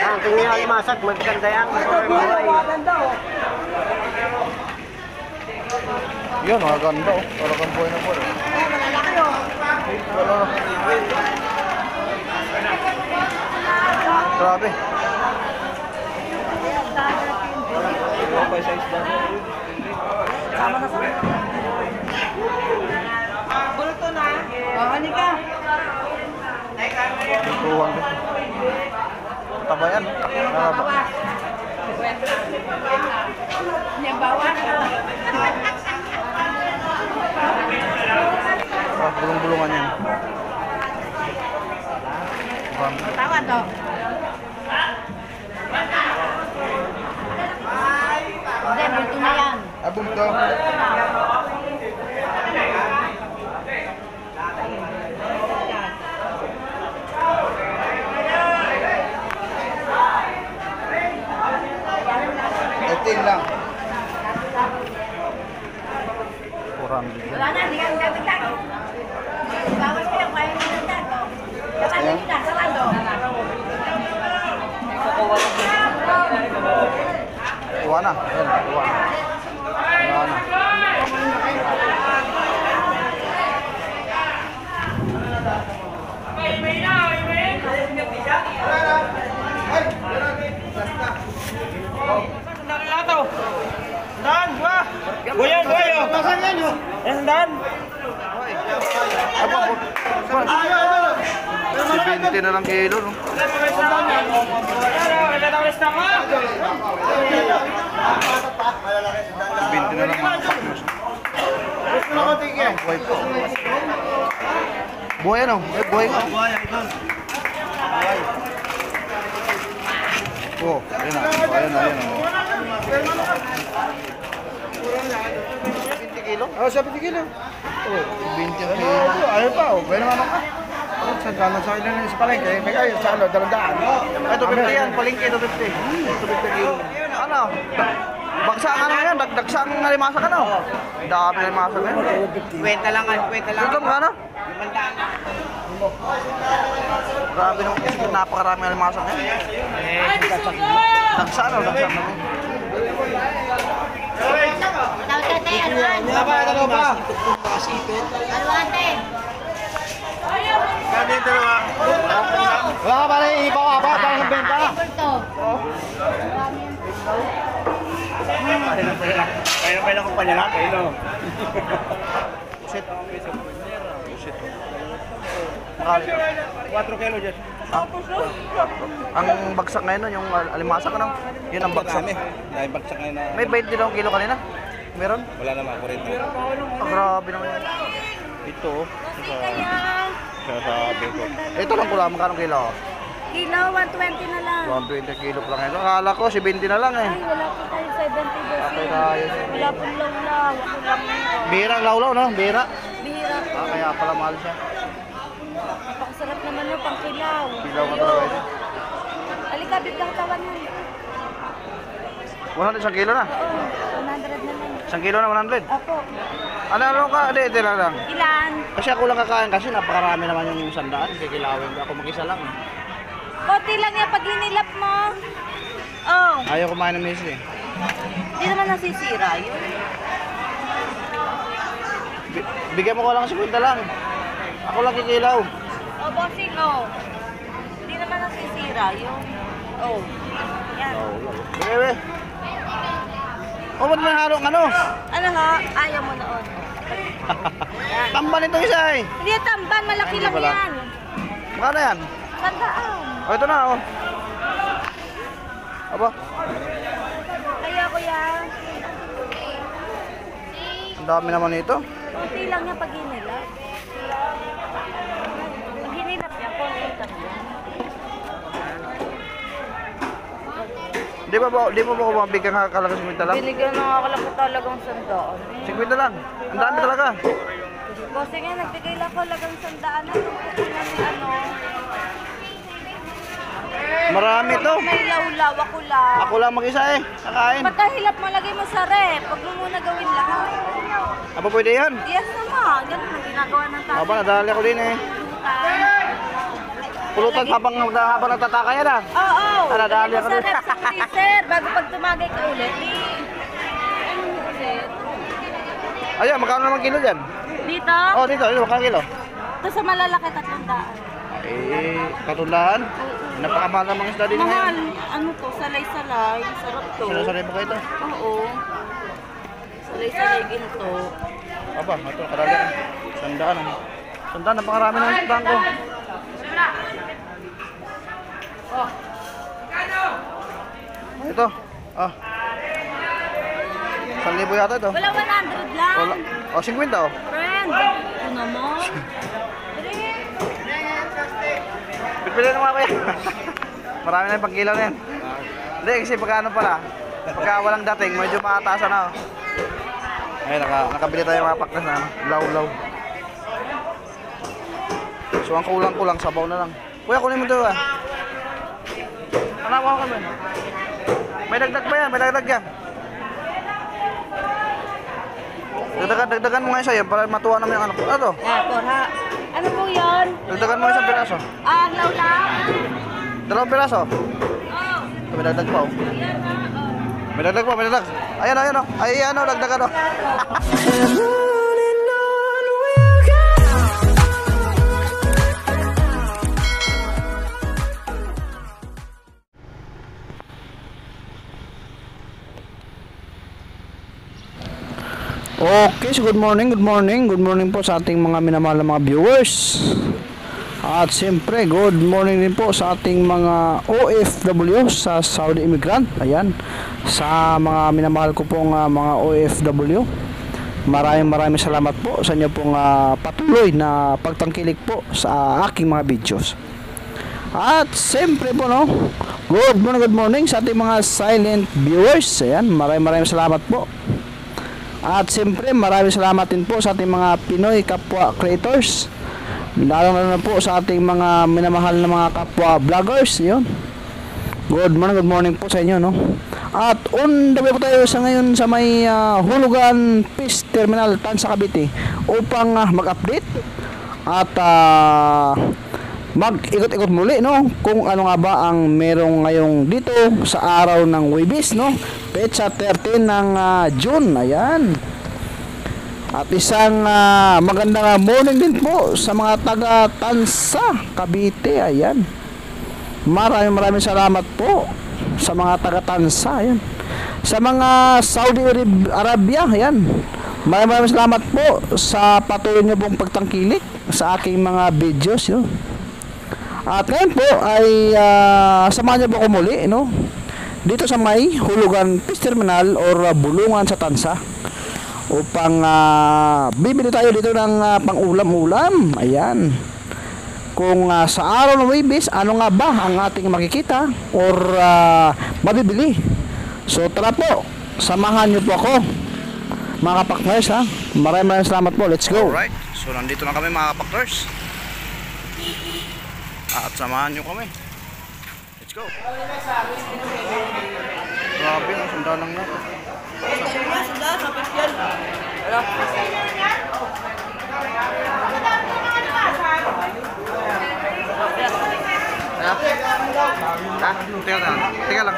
Ang tingin ang limasag, maganda yan. Yan, maganda oh. Talagang buhay na buhay. Grabe. Sama na sa bulto na. Hani ka. Tuwan ko. Taba yan. Taba. Bawa. Bulong-bulungan yan. Tawad to. Hindi, bulto na yan. Bulto. Ito lang. Kurang dito. Wala na, hindi ka nagdagdag. Bawas ko yung kaya nyo nagdagdag. Saka nyo na, sarado. Tuwa na. Ayan, tuwa na. Tuwa na. Dan, wah. Goyang, goyang. Pasang yan yun. Dan. Si 20 na lang kilo, no? Si 20 na lang mga paknos. Buhay po. Buhay ano? Buhay ka. Oh, ayun na. Ayun na, ayun na. 20 kilo? Oh, 70 kilo. Oh, 20 kilo. Ayaw pa, oh. Pwede naman ka. Sa kanan sa ilan sa palengke, may kayo sa ano, dalandaan. Ay, 250 yan. Palingki, 250. 250 kilo. Ano? Bagsa ano yan? Dagsang nalimasa ka, no? Dami nalimasa ka yan. Kwenta lang, kwenta lang. Ito mga ano? 500. Grabe naman kasi napakarami nalimasa ka yan. Dagsa, no? Dagsa naman. Ano ba? Ano ate? Wala ka pala ipaw-apa, parang ng benta. Bulto. Kaya pa lang kung panyalaki, no? Pusit. Pusit. Makali ka. 4 kilo dyan. Ang bagsak ngayon, no? Yung alimasa ka, no? Yun ang bagsak. Dahil bagsak ngayon na... May 20 daw kilo kanina. Meron? Wala naman, 40. Grabe naman yan. Ito, sa Bangkok. Ito lang pula, magkano kilo? Kilo, 120 na lang. 120 kilo pa lang ito. Akala ko, 70 na lang eh. Ay, wala po tayo 70 boss. Okay tayo. Wala pong lawlaw. Ako lang nito. Bira ang lawlaw, no? Bira. Bihira po. Kaya pala mahal siya. Napakasarap naman yung pangkilaw. Kilaw ka talaga ito. Halika, biglang tawan nun. 100 isang kilo na. Oo, 100 na lang. Isang kilo na 100. Opo. Ano ka? Hindi, ito lang. Ilan? Kasi ako lang kakain kasi napakarami naman yung 100. Hindi kilawin ko. Ako mag-isa lang. Konti lang yan pag hinilap mo. Oh, Ayaw kumain ng miso eh. hindi naman nasisira yun. Bigyan mo ko lang 50 lang. Ako lang kikilaw. Oh, bossing, oh. Hindi naman nasisira yun. Oh, yan. Bebe. O, ba't may halong ano? Ano ha? Ayaw mo noon. Yan. Tamban ito isa eh. Hindi yan tamban, malaki Hindi lang pala. yan. Magkano yan? Tandaan. O, ito na oh. Aba, Kaya kuya, ang dami naman ito. konti lang yan pag hinilap. Pag hinilap niya, konti lang yan. Di mo ba ko mabigyan kakalaga 50 lang? Binigyan na nga lang ko talagang sandaan. 50 lang. Ang dami talaga. Kasi nga, nagbigay lang ko lagang sandaan na tungkulan ni ano. Marami to. May lawlaw, ako lang. Ako lang mag-isa eh. Kakain. Pagkahilap mo, lagay mo sa rep. Huwag mo muna gawin lahat. Aba, pwede yan. Yes naman. Ganun ang ginagawa ng tatay. Aba, nadali ako din eh. Pulutan habang nagtataka yan ah. Oo. Ano, dali Lagyan ako mo sa dun. rep sa freezer. Bago pag tumagay ka ulit, ano ulit? Ayan, magkano naman kilo dyan? Dito? Oh, dito, magkano kilo? Ito sa malalaki, 300. Eh, katulahan. Napakamahal ng mga isda din Mahal. ngayon. Ano to? Salay-salay. Sarap to. Sinasaray mo kayo ito? Oo. Salay-salay ginto. Aba, ito, karali. Sandaan. Sandaan, napakarami ng isdaan ko. Ito. Ah. 1,000 yata ito. Wala 100 lang. Wala. Oh, 50 oh. Friend. Ito naman. Pipili naman ako yan. Marami na yung pagkilo na yan. Hindi, kasi pagka ano pala, pagka walang dating, medyo makataasan na. Ay, nakabili tayo mga paklas na law-law. So, ang kulang-kulang, sabaw na lang. Kuya, kunin mo ito ah. Anak ko kami. May dagdag pa yan, may dagdag yan. Dagdagan mo nga sa'yo para matuwa naman yung anak ko. Ano to? Porha. Ano po yun? Dagdagan mo isang piraso. Laula. 2 piraso. Oh. May dagdag pa oh. Yan na. May dagdag pa, may dagdag. Ayan o, ayan o. Ay, ano, dagdagan o. Okay, so good morning po sa ating mga minamahal na mga viewers. At siyempre, good morning din po sa ating mga OFW sa Saudi immigrant. Ayan, sa mga minamahal ko pong mga OFW. Maraming salamat po sa inyo pong patuloy na pagtangkilik po sa aking mga videos. At siyempre po no, good morning sa ating mga silent viewers. Ayan, maraming salamat po. At siyempre maraming salamat din po sa ating mga Pinoy kapwa creators, lalo na po sa ating mga minamahal na mga kapwa vloggers. Yun, good morning po sa inyo no. At on the way po tayo sa ngayon sa may Hulugan Fish Terminal Tansa Cavite upang mag-update at mag-ikot-ikot muli no kung ano nga ba ang merong ngayong dito sa araw ng Huwebes no, petsa 13 ng June. Ayan, at isang magandang morning din po sa mga taga Tansa Cavite. Ayan, maraming salamat po sa mga taga Tansa. Ayan, sa mga Saudi Arabia. Ayan, maraming salamat po sa patuloy niyo pong pagtangkilik sa aking mga videos yun. At ngayon po ay samahan niyo po ako muli no, dito sa may Hulugan Fish Terminal or Bulungan sa Tansa upang bibili tayo dito ng pang-ulam-ulam. Ayan, kung sa araw ng Huwebes ano nga ba ang ating makikita or mabibili. So tara po, samahan niyo po ako mga kapakners ha. Maraming salamat po, let's go. Alright, so nandito na kami mga kapakners. At samahan nyo kami. Let's go. Grabe, ang sandaan lang na. Sandaan, kapit yan. Ano? Teka lang.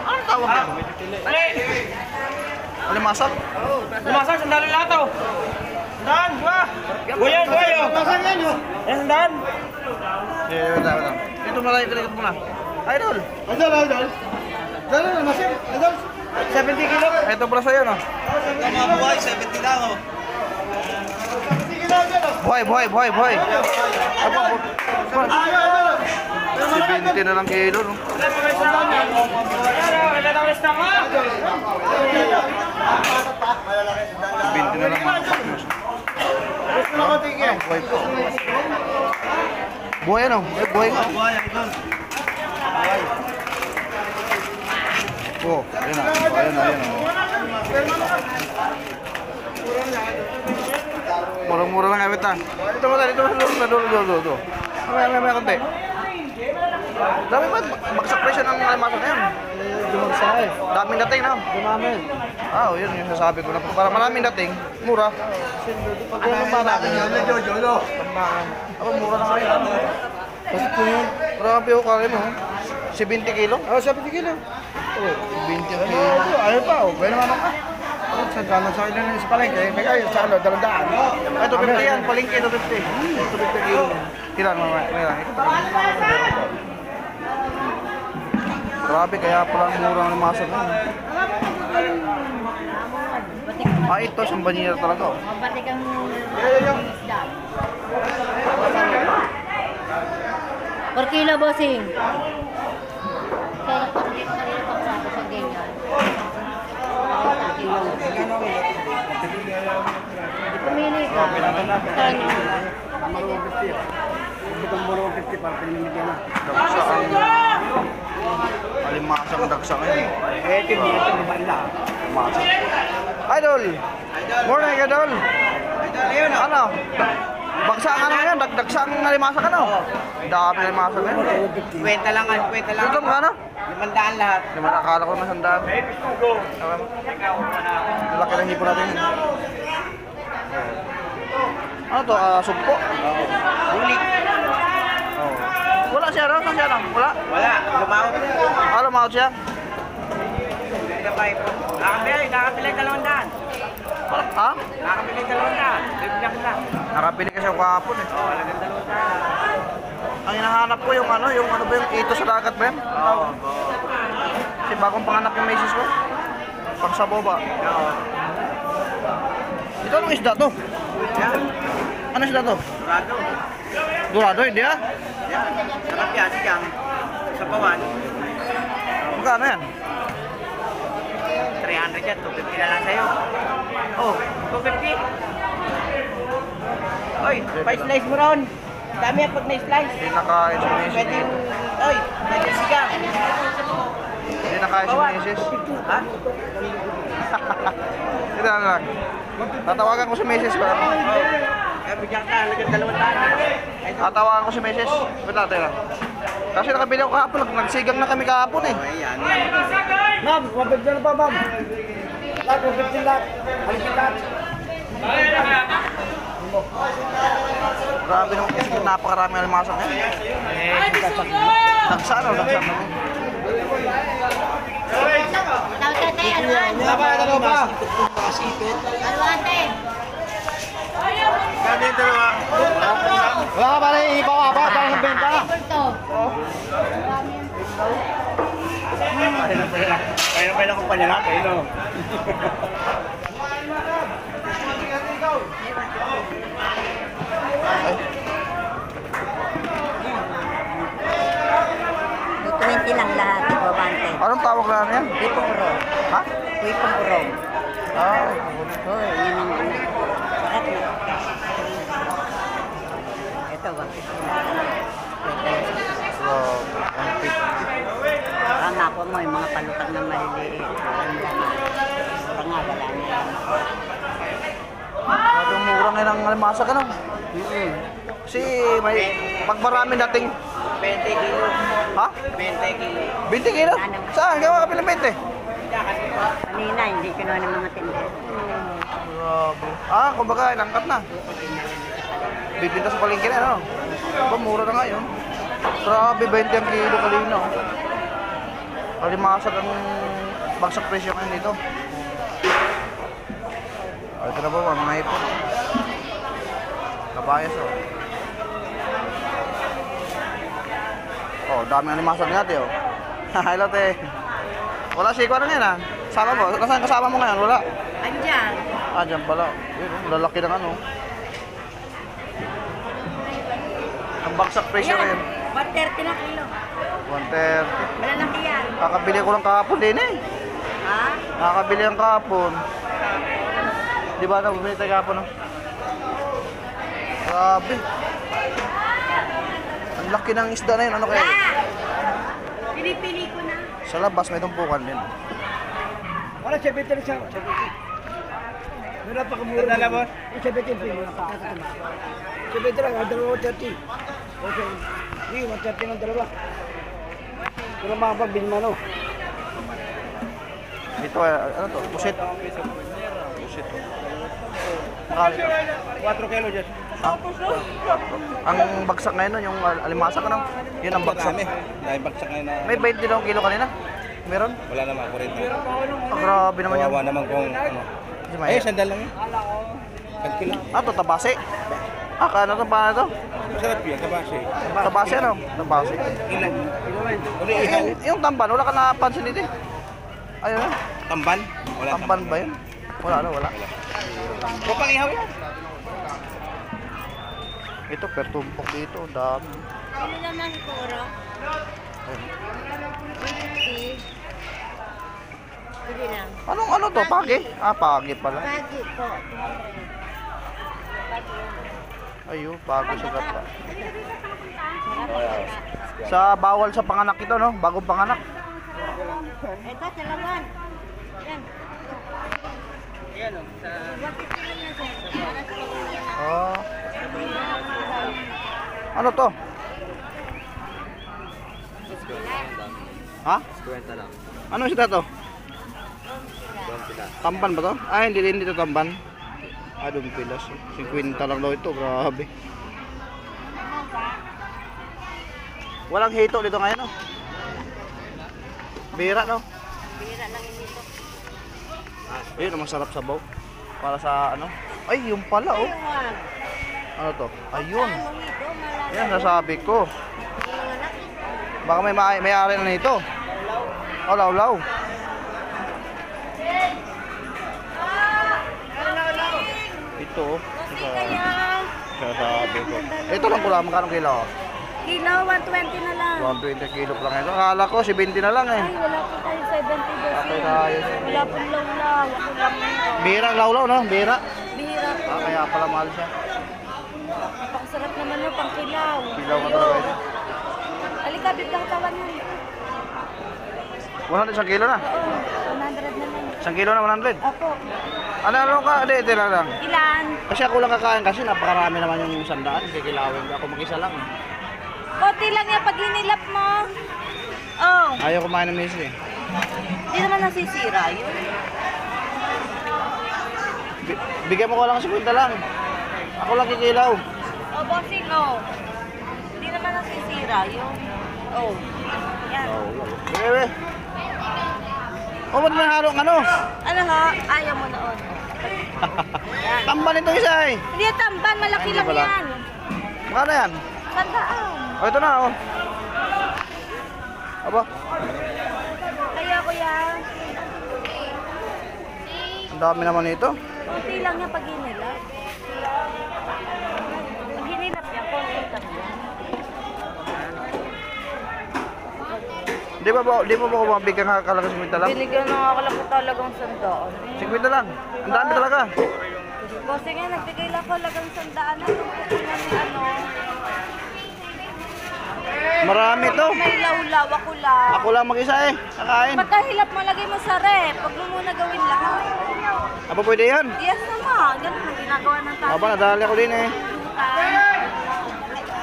Ano tawag dito? Alimasag? Lumasak, sandali lang ito. Sandaan, dua. Buyan, buyan. Sandaan yan yun. Sandaan. Wala. Dito malayo, kalikat mo na. Idol. Idol. Dala na, masip. Idol. 70 kilo. Ito pala sa'yo, no? Mga buhay, 70 lang, oh. 70 kilo, idol. Buhay. Apa, 70 na lang kilo, no? 20 na lang mga kapatid. Buhay po. Buhay ano? Buhay nga. Oh, ayan na. Murang-mura lang awit na. Dito mo. May konti. Dami ba? Bagsak presyo ng alimasa na yun. Dumagsa eh. Daming dating na. Dumami. Ah, yun yung sasabi ko na. Para maraming dating, mura. Pag ganun ba natin yun? Ako, mura na ngayon. Kasi po yun. Grabe ko kaya mo. 70 kilo? Oh, 70 kilo. Oo, 20 ang kilo. Ayaw pa, oh. Pwede naman ka. Sa gano'n sa ilan sa palengke, kaya sa ano, dalandaan. Ay, 250 yan. Palingki, 250. 250 kilo. Kailan mo, Grabe, kaya pala mura ng alimasa na yun. Ah, ito, sambanira talaga. Oh. Mabatik ang isda. 4 kilo, bossing. Kaya kanina pang sabi sa ganyan. Di pumili ka. Kano? Butang 50 para pinimigyan na. Dagsa ang alimasa ng dagsa ngayon. Eh, ito ni Banda. Alimasa. Idol! Morning, Idol! Ano? Bagsa nga ngayon, dagsa ang alimasa ka no? Dami alimasa ngayon. Kwenta lang. Ito mga ano? 500 lahat. Di man akala ko naman sandaan. Laki ng hipo natin yun. Ano to? Sugpo? Bulik. Oh. Wala siya, no? Saan siya, no? Wala? Wala. Lumawag. Ah, lumawag siya? Nakapili 200. Ha? Nakapili 200. Bibigyan ko na. Nakapili kasi ako kahapon eh. Oo, lagyan 200. Ang hinahanap ko yung ano ba yung ito sa dagat ba yan? Oo. Kasi bagong panganak yung misis ko. Pang sabo ba? Oo. Ito anong isda to? Yan. Ano isda to? Dorado. Dorado, hindi ah? Yan. Sarap yan. Siyang. Sa pawan. Magkano yan? 300 yan. 250 na lang sa'yo. Oh, 250. Oy, pa-slice mo ron. Dami yan pag na-slice. Hindi nakain si misis. Pwede yung... Oy, pwede sigang. Hindi nakain si misis. Ha? Ito na lang. Tatawagan ko si misis ko. Kaya bigyan ka, lagyan 200. Tatawagan ko si misis. Wait lang, tira. Kasi nakabili ako kahapon. Nagsigang na kami kahapon eh. Ayan. Ma'am, 150 na pa, ma'am. Lahat, 150 lahat. Alisin lahat. Grabe naman kasi napakarami alimasa ngayon. Dagsa na, dagsa na. Tawag ka, aluan. Ano ba? Aluante. Wala ka pala, ipaw ka pa, tayo ng benta. Ito. Kaya pa lang kumpanya natin, no? Do 20 lang lahat, ibabante. Anong tawag na yan? Wipong urong. Ha? Wipong urong. Ah, Oh, yun ang ano. Sarap na. Ito, 150. Ang ako mo, yung mga palutang na maliliit. Ang laman. Mura nga, wala na yan. grabe mura ngayon ang alimasa ka no? Kasi may pagmarami dating. 20 kilo. Ha? 20 kilo. 20 kilo? Saan? Gawa ka pilang 20? Kanina, hindi kinuha ng mga tindero. Grabe. Ah, kumbaga, inangkat na. Bibinta sa palengke na, ano? Ba, mura na nga yun. Grabe, 20 ang kilo kalina. Alimasag ang bagsak presyo ngayon dito. Ah, ito na ba, mga hipon. Kabayas, oh. Oh, daming alimasag natin, oh. Hi, Lotte. Wala si Ikuan na yan, ah. Sama mo? Nasaan kasama mo ngayon? Wala. Andiyan. Ah, dyan pala. Yun, oh, lalaki ng ano. Ang bagsak presyo ngayon. 130 na kilo. 130. Malalaki yan. Kakabili ko lang kahapon din eh. Ha? Kakabili ang kahapon. Di ba na bumili tayo kahapon, no? Grabe. Ang laki ng isda na yun. Ano kaya? Pinipili ko na. Sa labas may tumpukan din. Wala, 70 na siya. 70. Meron pa kamura. Dala mo? 70 muna pa. 70 lang, dalawa 30. Okay. Hindi, 130 ng dalawa. Wala makapabili man o. Ito, ano to? Pusit. Pusit. Mahal ito. 4 kilo dyan. Ang bagsak ngayon nun, yung alimasak ano? Yun ang bagsak. Dahil bagsak ngayon na May 20 daw kilo kanina. Meron? wala naman, 40. Grabe naman yun. Kawawa naman kung ano. Kasi may- Ay, sandal lang yun. 1 kilo. Ah, to tabase. Ah, ano to? Paano to? Masarap yun, kabase. Tabase ano? Tabase. Ilan? Uli ihaw. Yung tamban, wala ka napansin dito eh. Ayun yun. Tamban? Wala Tamban ba yun? Wala ano, wala. O pang ihaw yan. Ito, per tumpok dito. Ang dami. Ano naman puro? Ayun. 50. Pwede lang. Anong ano to? Pagi? Ah, pagi pala. Pagi po. Ayun, pagi sa gata. Sarap. Sa bawal sa panganak ito, no? Bagong panganak. Ito, talawan. Yan. Yan o. Sa... Oh. Ano to? Ha? 50 lang. Ano isda to? Tamban ba to? Ah, hindi to tamban. Ah, dumpilas. 50 lang daw ito. Grabe. Walang hito dito ngayon, no? Bira, no? Bira lang yun dito. Ayun, ang masarap sabaw. Para sa ano? Ay, yung pala, oh. Wag. Ano to? Ayun. Ano ito? Malaki. Yan, nasabi ko. Malaki. Baka may-ari na nito. Oh, law-law. Ito, oh. Okay kaya. Sasabi ko. Ito lang ko lang, magkano kilo? Kilo, 120 na lang. 120 kilo pa lang ito. Akala ko, 70 na lang eh. Ay, wala po tayo 70 dosi. Okay tayo. Wala po lawlaw. Ako lang nito. Bira ang law-law, no? Bira. Bihira po. Ah, kaya pala mahal siya. Napakasarap naman yung pangkilaw. Kilaw ka talaga ito. Halika, biglang tawan yan. 100 kilo na. Oo, 100 na lang. 1 kilo na 100. Ako. Ano ka? Hindi, ito lang. Ilan? Kasi ako lang kakain kasi napakarami naman yung 100. Kikilawin ko. Ako mag-isa lang. Konti lang yan pag hinilap mo. Oh, Ayaw kumain ng miso eh. di naman nasisira yun. Bigyan mo ko lang 50 lang. Ako lang kikilaw. Oh, bossing, oh. Di naman nasisira yun. Oh, yan. Bebe. Oh, ba't may halong ano? Ano ha? Ayaw mo noon. Yan. Tamban ito isa eh. Hindi yan tamban, malaki Hindi lang pala. yan. Magkano yan? Sandaan. Oh, ito na oh. Aba, Kaya kuya, ang dami naman nito. konti lang yan pag hinilap. Pag hinilap niya, konti lang yan. Di ba ako mabigyan ka kalaga 50 lang? Binigyan na nga lang po talagang sandaan. 50 lang. Ang dami talaga. Kasi nga, nagbigay lang ko lagang sandaan na tungkulan ni ano. Marami to. May lawlaw, ako lang. Ako lang mag-isa eh. Kakain. Pagkahilap mo, lagay mo sa rep. Pag mo muna gawin lahat. Aba, pwede yan. Yes naman. Ganun ang ginagawa ng tatay. Aba, nadali ako din eh.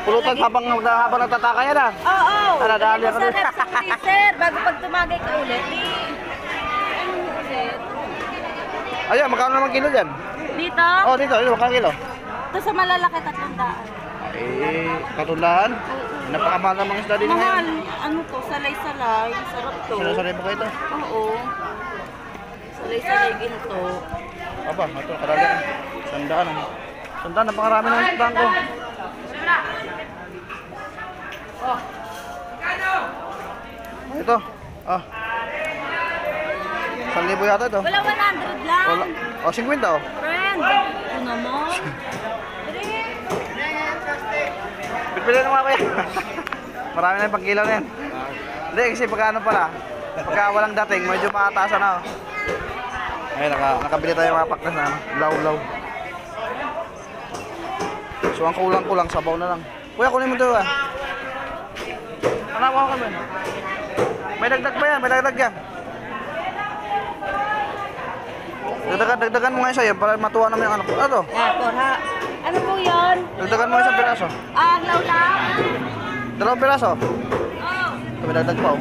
Pulutan habang nagtataka yan ah. Oo. Nadali Lagay ako mo sa din. rep sa freezer. Bago pag tumagay ka ulit. Ano ulit? Ayan, magkano naman kilo dyan? Dito? Oh, dito. Magkano kilo? Ito sa malalaki, 300. Eh, katulahan. Napakamahal ng mga isda din Mahal. ngayon. Ano to? Salay-salay. Sarap to. Sinasanay mo kayo ito? Oo. Salay-salay ginto. Aba, ito, karali. Sandaan. Sandaan, napakarami ng isdaan ko. Ito. Ah. 1,000 yata ito. Wala 100 lang. Wala. Oh, 50 oh. Friend. Ito naman. Pipili naman ako yan. Marami na yung pagkilaw na yan. Hindi, kasi pagka ano pala, pagka walang dating, medyo makataasan na. Ayun, nakabili tayo mga paklas na ano, law-law. So, ang kulang-kulang, sabaw na lang. Kuya, kunin mo ito ah. Anak ko kami. May dagdag pa yan, may dagdag yan. Dagdagan mo nga isa yan para matuwa naman yung anak ko. Ano to? Porha. Ano po yun? Dagdagan mo isang piraso. Ah, lawlaw. 2 piraso. Oh. May dagdag pa, oh.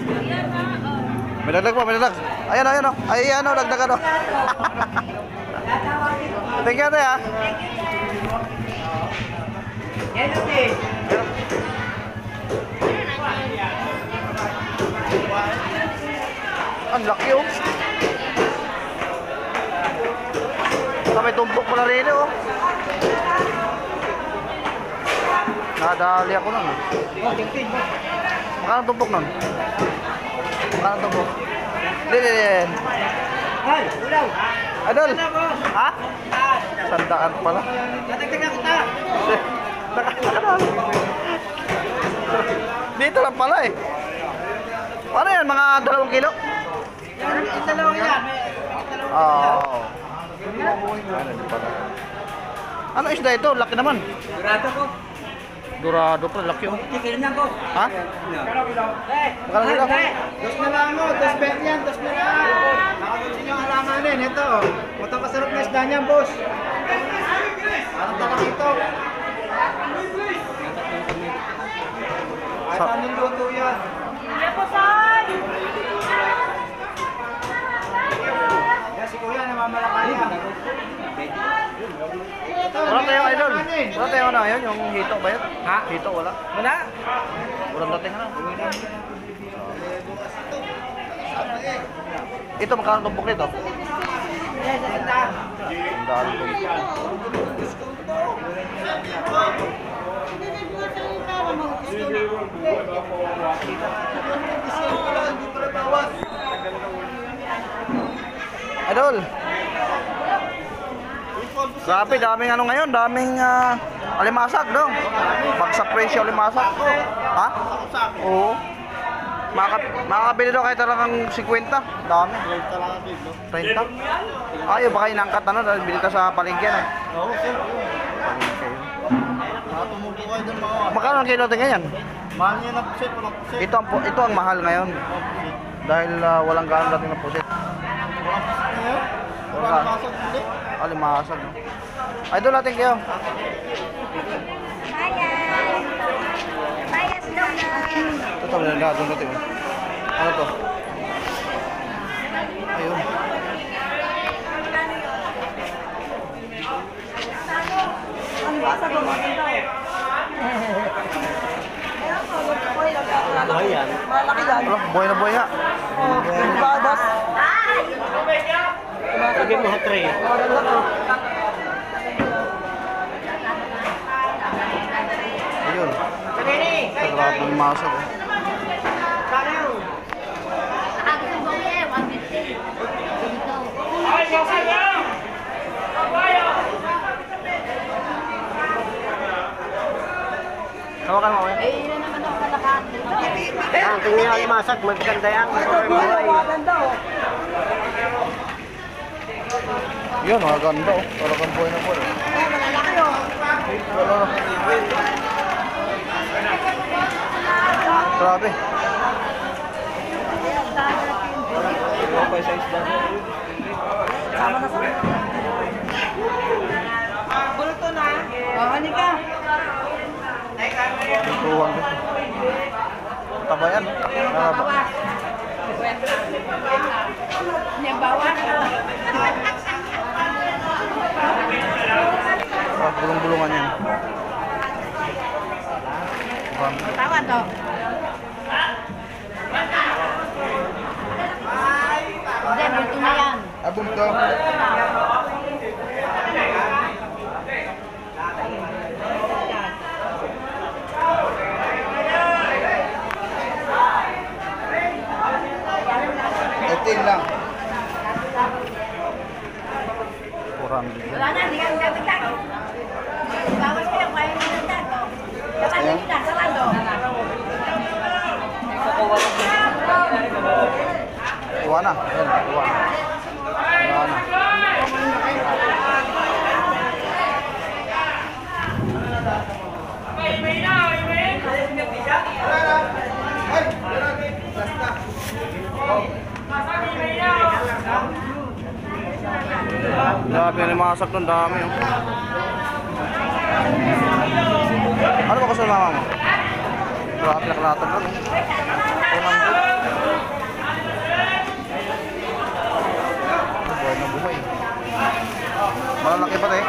May dagdag pa, may dagdag. Ayan, ayan, oh. Ay, ano, dagdagan, oh. Thank you, ate, ha. Ang laki, oh. May tumpok pala rin, oh. Nakadali ako nun, ah. Magkano tumpok nun? Magkano tumpok? Din. Ay, ulaw. Idol! Ha? Sandaan pala. Natagtagan kita. Dito lang pala eh. Paano yan? Mga 2 kilo? Yung dalawang yan. Oo. Ano isda ito? Laki naman. Durado ko. Dorado pa, laki oh. Tikilan ko. Ha? Magkano kilo? Dos na lang mo. 2.20 yan. 2 na lang. Nakagusin yung alamanin. Ito. Mutang kasarap na isda niyan, boss. Anong talak ito? Ay, anong luto yan? Yan, si Kuya namamalakaya. Wala tayo idol. Wala tayo ano yun? Yung hito ba yun? Ha? Hito wala? Wala. Walang dating ano? Ito magkano tumpok nito? Sandaan tumpok. Idol. Grabe, daming ano ngayon, daming alimasag, no? Bagsak presyo alimasag. Ha? Oo. Makakabili daw kahit talagang 50. Dami. 30. Ayaw, baka inangkat ano, dahil binita sa palengke, no? Oo, sir. Palengke yun. Tumubo kayo dun mga. Magkano ang kilo ngayon? Mahal niya na pusit, walang pusit. Ito ang mahal ngayon. Dahil walang gaano dating na pusit. Walang pusit ngayon? Walang Wala. masag hindi. Alimasag, no? Idol natin kayo. Ito tabi na doon natin. Ano to? Ayun. Wala, buhay na buhay ha. Lagyan mo ha, tray. Ayun. Sarap ng masag. Oh. Hawakan mo, eh. Ang tingin ang limasag, maganda yan. Yun, maganda oh. Talagang buhay na buhay. Wala na. Grabe. Bulto na. Oh, halika. Tuwang dito. Tabayan. Naraba. Yung bawas. Bulong-bulungan yan. Tawa to. Hindi, bulto na yan. Abong to. Etin lang. Kurang din. Wala na, hindi ka magdagdag. Bawas kayo, kaya nyo nagdag. Kapatid nyo na, sarado. Iwan na. Yan, iwan. Iwan na. Grabe yung limasak nun, dami oh. Ano ba gusto ng mama mo? Grabe na kalatag nun. Buhay na buhay. Malalaki pa eh.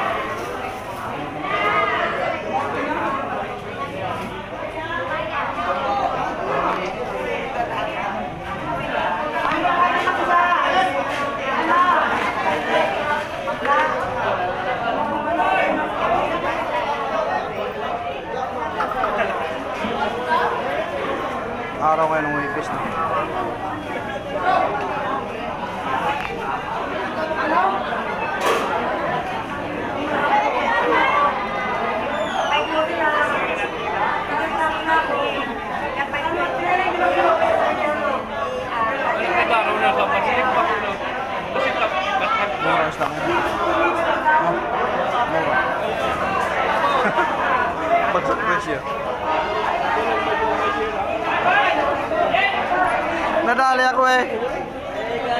Araw kayo ng Webes na. Oras lang yan. Mura. Bagsak presyo. Nadali ako eh.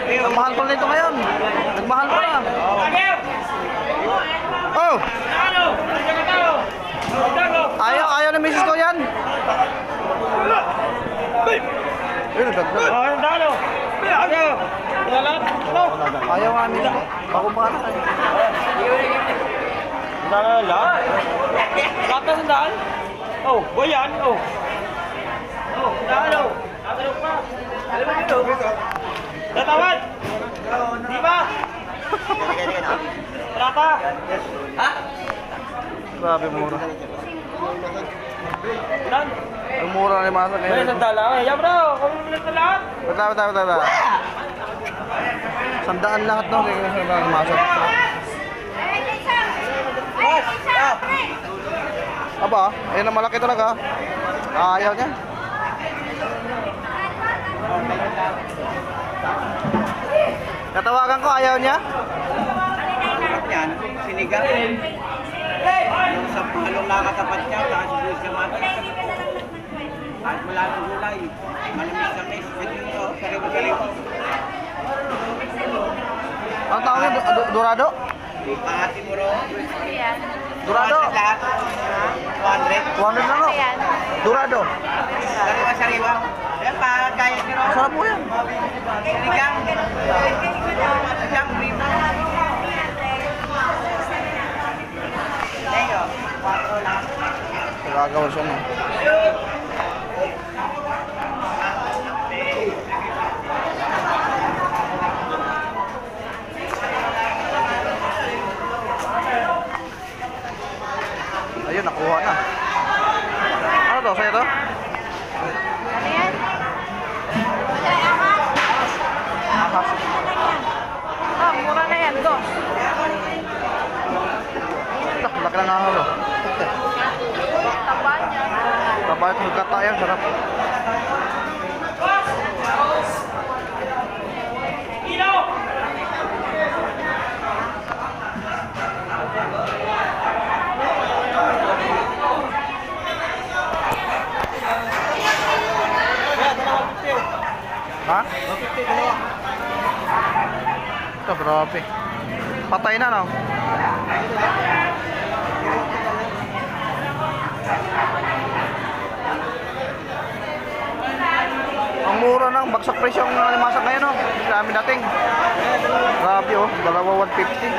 Nagmahal pa nito ngayon. Nagmahal pa na. Oh! Ayaw na misis ko yan. Ayun, nagdagdag. Ayaw nga misis ko. Ako pa na kayo. Lahat na sandaan? Oh, boy yan. Oh. Oh, sandaan oh. Tatanong pa. Alam mo yun oh. Natawad. Di ba? Trata. Ha? Grabe mura. Ilan? Ang mura na yung masa May ngayon. sandala. Yan bro. Kung na lahat. Bata. Sandaan lahat no. Sandaan ang masa. Aba, ayun na malaki talaga. Ayaw niya. Katawagan ko, ayaw niya. Yan, sinigang. Yung sa palong nakatapat niya, tapos yung sa mata. At wala ng gulay. Malamig sa mes. Ito yung karibo-karibo. Ang tawag niya, Dorado? Pangati mo ro. Dorado? 200 lahat. 200. 200 lang no? Dorado. Sariwa-sariwa. Yan pa, kaya ni ro. Sarap po yan. Sinigang. Sinigang, primo. Tayo, 4 lang. Gagawin siya na. Ayun, nakuha na. Ano to? Sa'yo to? Ano yan? Ahas. Oh, mura na yan. Go. Laki ng ahas oh. Taba niya. Taba ito kata yan, sarap. Ha? Ito, grabe. Patay na, no? Ang mura ng bagsak presyo ang limasak ngayon, no? Dami dating. Grabe, oh. Dalawa 150.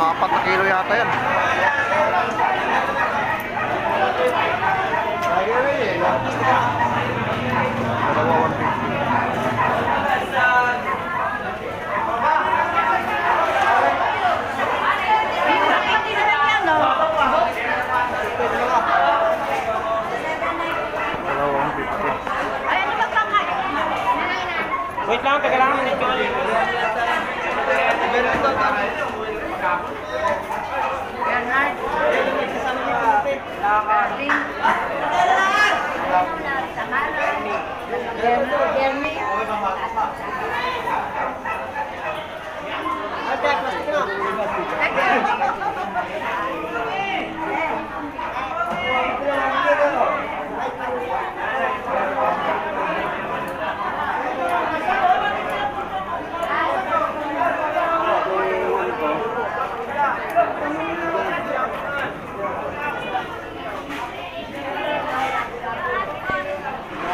4 na kilo yata yan. Dalawa 150. Dalawa 150. Wait lang, taga lang.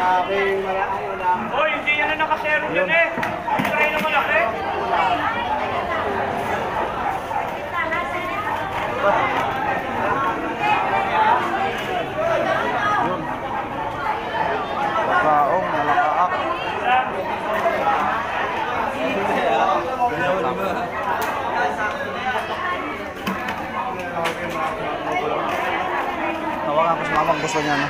aking malaking ulam. Hoy, hindi yan na nakasero yun eh. Ang try na malaki. Kaong, malakaak. Tawagan ko sa mamang gusto niya, no?